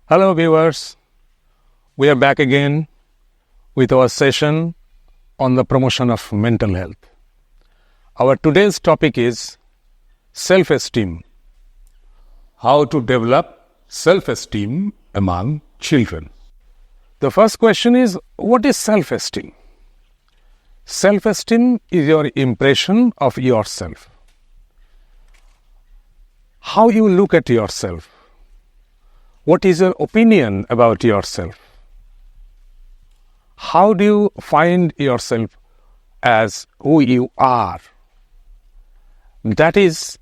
Hello viewers, we are back again with our session on the promotion of mental health. Our today's topic is self-esteem. How to develop self-esteem among children. The first question is, what is self-esteem? Self-esteem is your impression of yourself. How you look at yourself. What is your opinion about yourself? How do you find yourself as who you are? That is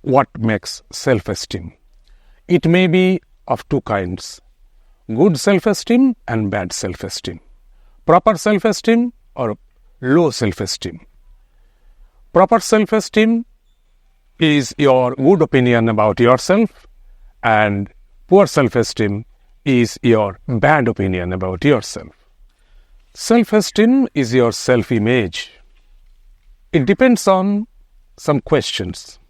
what makes self-esteem. It may be of two kinds, good self-esteem and bad self-esteem, proper self-esteem or low self-esteem. Proper self-esteem is your good opinion about yourself, and poor self-esteem is your bad opinion about yourself. Self-esteem is your self-image. It depends on some questions.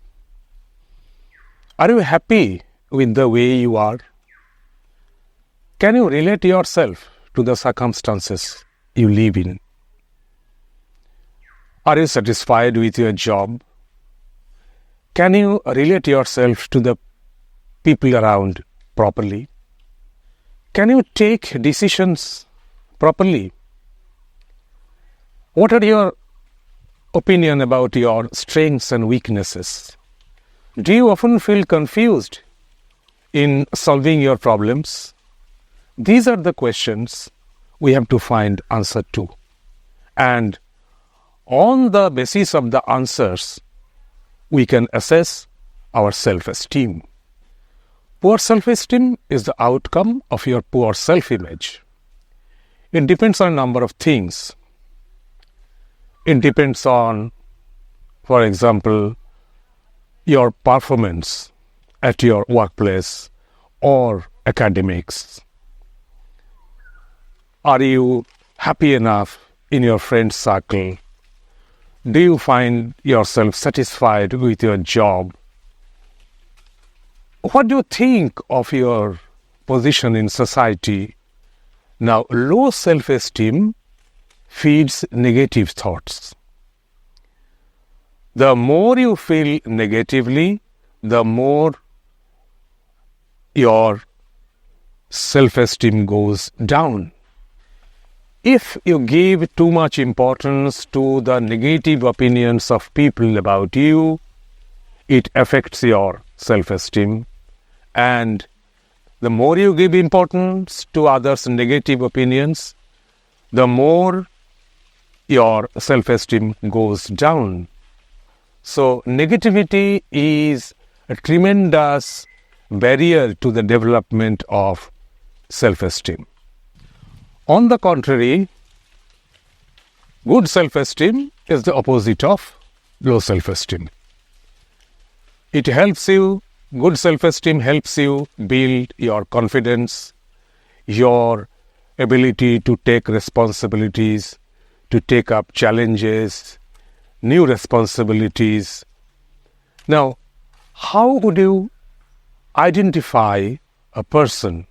Are you happy with the way you are? Can you relate yourself to the circumstances you live in? Are you satisfied with your job? Can you relate yourself to the people around properly? Can you take decisions properly? What are your opinion about your strengths and weaknesses? Do you often feel confused in solving your problems? These are the questions we have to find answer to. And on the basis of the answers, we can assess our self-esteem. Poor self-esteem is the outcome of your poor self-image. It depends on a number of things. It depends on, for example, your performance at your workplace or academics. Are you happy enough in your friend circle? Do you find yourself satisfied with your job? What do you think of your position in society? Now, low self-esteem feeds negative thoughts. The more you feel negatively, the more your self-esteem goes down. If you give too much importance to the negative opinions of people about you, it affects your self-esteem. And the more you give importance to others' negative opinions, the more your self-esteem goes down. So negativity is a tremendous barrier to the development of self-esteem. On the contrary, good self-esteem is the opposite of low self-esteem. It helps you, good self-esteem helps you build your confidence, your ability to take responsibilities, to take up challenges, new responsibilities. Now, how would you identify a person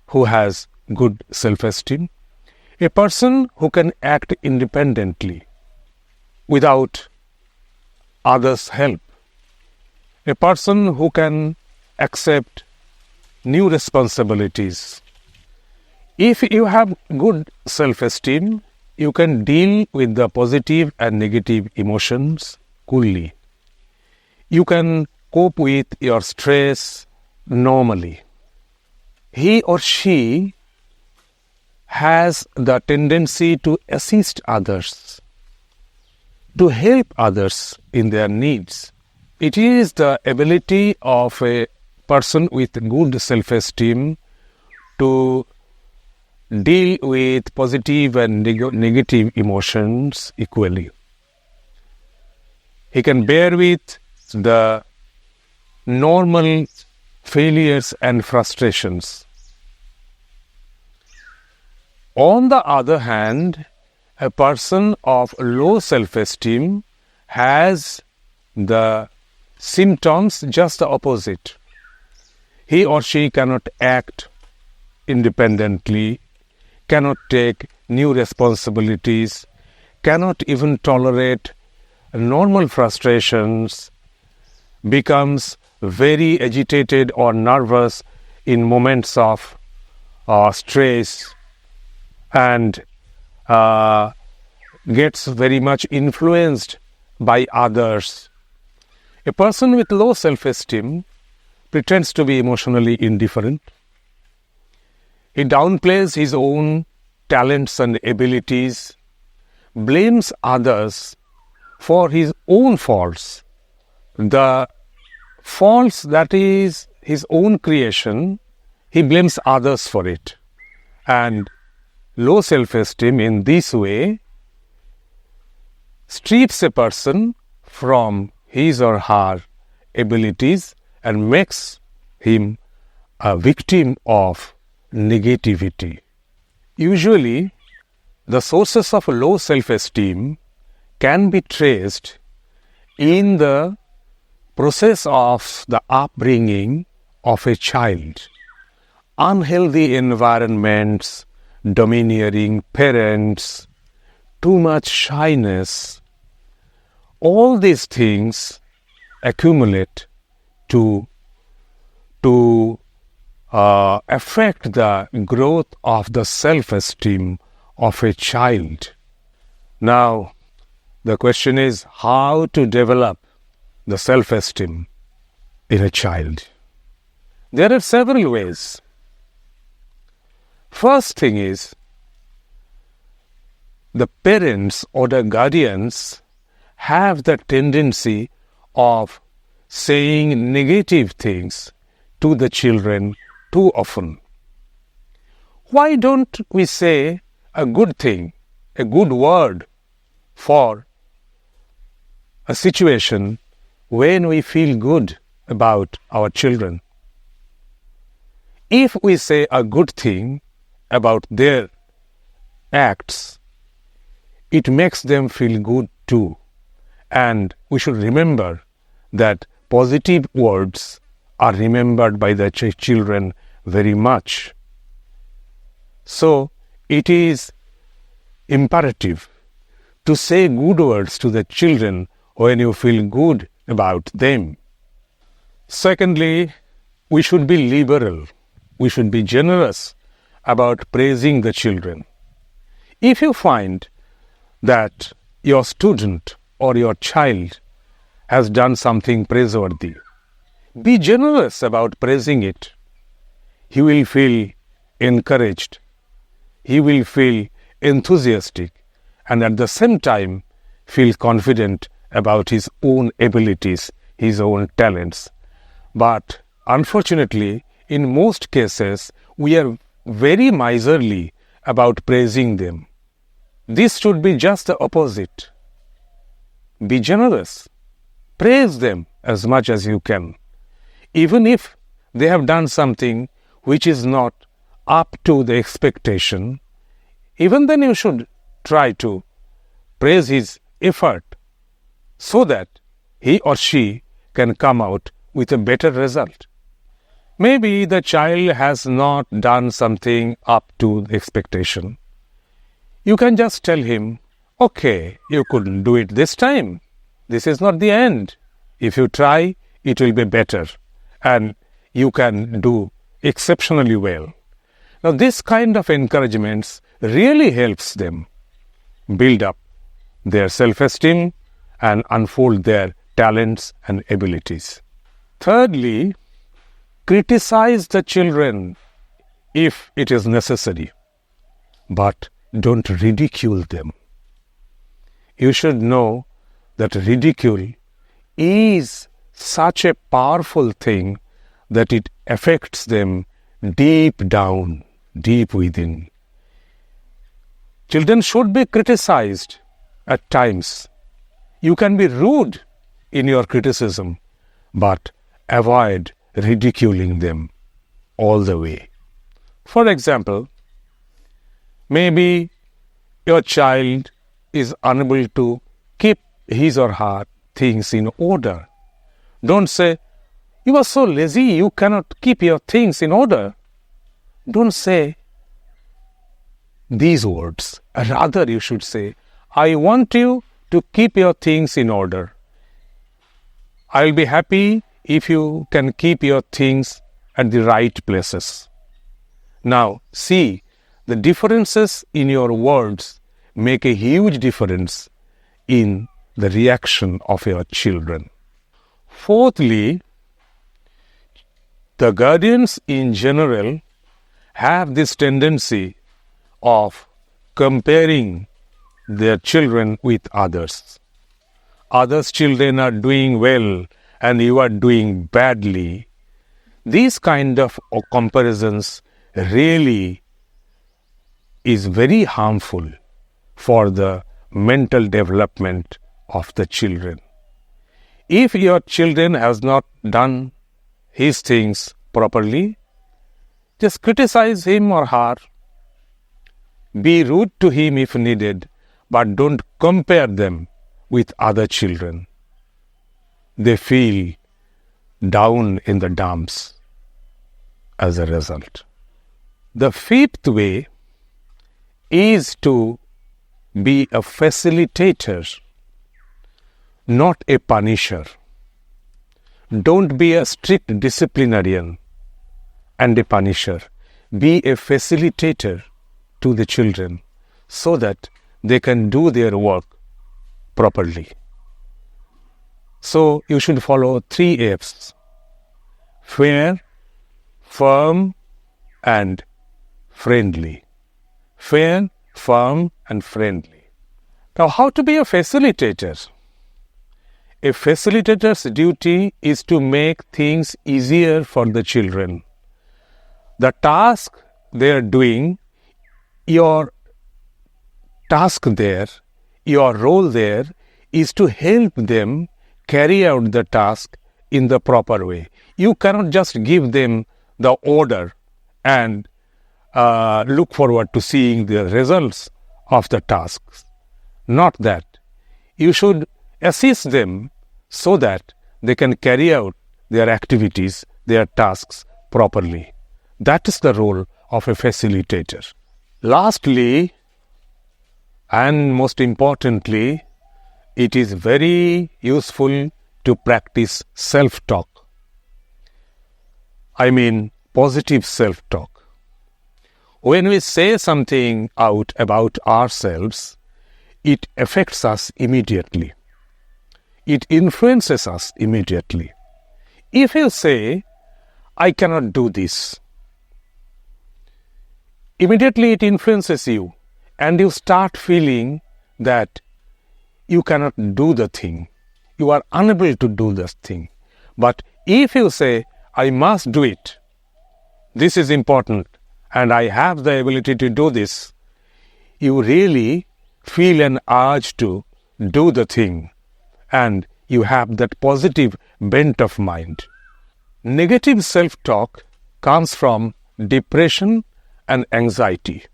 who has good self-esteem? A person who can act independently without others' help. A person who can accept new responsibilities. If you have good self-esteem, you can deal with the positive and negative emotions coolly. You can cope with your stress normally. He or she has the tendency to assist others, to help others in their needs. It is the ability of a person with good self-esteem to deal with positive and negative emotions equally. He can bear with the normal failures and frustrations. On the other hand, a person of low self-esteem has the symptoms just the opposite. He or she cannot act independently, cannot take new responsibilities, cannot even tolerate normal frustrations, becomes very agitated or nervous in moments of stress, and gets very much influenced by others. A person with low self-esteem pretends to be emotionally indifferent. He downplays his own talents and abilities, blames others for his own faults. The faults that is his own creation, he blames others for it. And low self-esteem in this way strips a person from his or her abilities and makes him a victim of negativity. Usually, the sources of low self-esteem can be traced in the process of the upbringing of a child. Unhealthy environments, domineering parents, too much shyness, all these things accumulate to affect the growth of the self-esteem of a child. Now, the question is how to develop the self-esteem in a child. There are several ways. First thing is, the parents or the guardians have the tendency of saying negative things to the children too often. Why don't we say a good thing, a good word for a situation when we feel good about our children? If we say a good thing about their acts, it makes them feel good too. And we should remember that positive words are remembered by the children very much. So, it is imperative to say good words to the children when you feel good about them. Secondly, we should be liberal. We should be generous about praising the children. If you find that your student or your child has done something praiseworthy, be generous about praising it. He will feel encouraged. He will feel enthusiastic, and at the same time feel confident about his own abilities, his own talents. But unfortunately, in most cases, we are very miserly about praising them. This should be just the opposite. Be generous. Praise them as much as you can. Even if they have done something which is not up to the expectation, even then you should try to praise his effort so that he or she can come out with a better result. Maybe the child has not done something up to the expectation. You can just tell him, okay, you couldn't do it this time. This is not the end. If you try, it will be better, and you can do exceptionally well. Now, this kind of encouragements really helps them build up their self-esteem and unfold their talents and abilities. Thirdly, criticize the children if it is necessary, but don't ridicule them. You should know that ridicule is such a powerful thing that it affects them deep down, deep within. Children should be criticized at times. You can be rude in your criticism, but avoid ridiculing them all the way. For example, maybe your child is unable to keep his or her things in order. Don't say, you are so lazy, you cannot keep your things in order. don't say these words. Rather, you should say, I want you to keep your things in order. I'll be happy if you can keep your things at the right places. Now, see, the differences in your words make a huge difference in the reaction of your children. Fourthly, the guardians in general have this tendency of comparing their children with others. Others' children are doing well and you are doing badly. These kind of comparisons really is very harmful for the mental development of the children. If your children has not done his things properly, just criticize him or her. Be rude to him if needed, but don't compare them with other children. They feel down in the dumps as a result. The fifth way is to be a facilitator, not a punisher. Don't be a strict disciplinarian and a punisher. Be a facilitator to the children so that they can do their work properly. So you should follow 3 F's: fair, firm, and friendly. Fair, firm, and friendly. Now, how to be a facilitator? A facilitator's duty is to make things easier for the children. The task they are doing, your task there, your role there is to help them carry out the task in the proper way. You cannot just give them the order and look forward to seeing the results of the tasks. Not that. You should assist them so that they can carry out their activities, their tasks properly. That is the role of a facilitator. Lastly, and most importantly, it is very useful to practice self-talk. I mean, positive self-talk. When we say something out about ourselves, it affects us immediately. It influences us immediately. If you say, I cannot do this, immediately it influences you and you start feeling that you cannot do the thing. You are unable to do this thing. But if you say, I must do it, this is important and I have the ability to do this, you really feel an urge to do the thing and you have that positive bent of mind. Negative self-talk comes from depression and anxiety.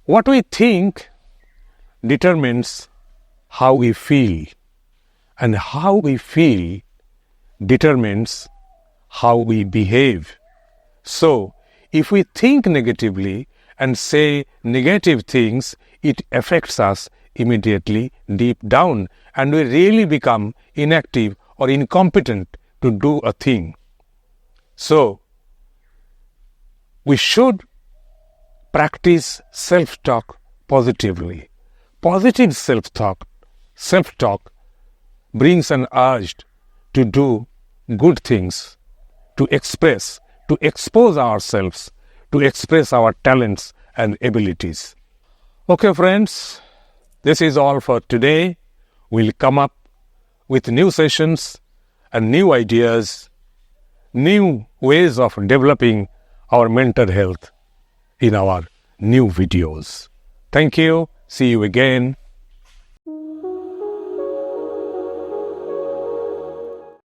What we think determines how we feel, and how we feel determines how we behave. So, if we think negatively and say negative things, it affects us immediately deep down, and we really become inactive or incompetent to do a thing. So, we should practice self-talk positively. Positive self-talk brings an urge to do good things, to express, to expose ourselves, to express our talents and abilities. Okay, friends, this is all for today. We'll come up with new sessions and new ideas, new ways of developing our mental health in our new videos. Thank you. See you again.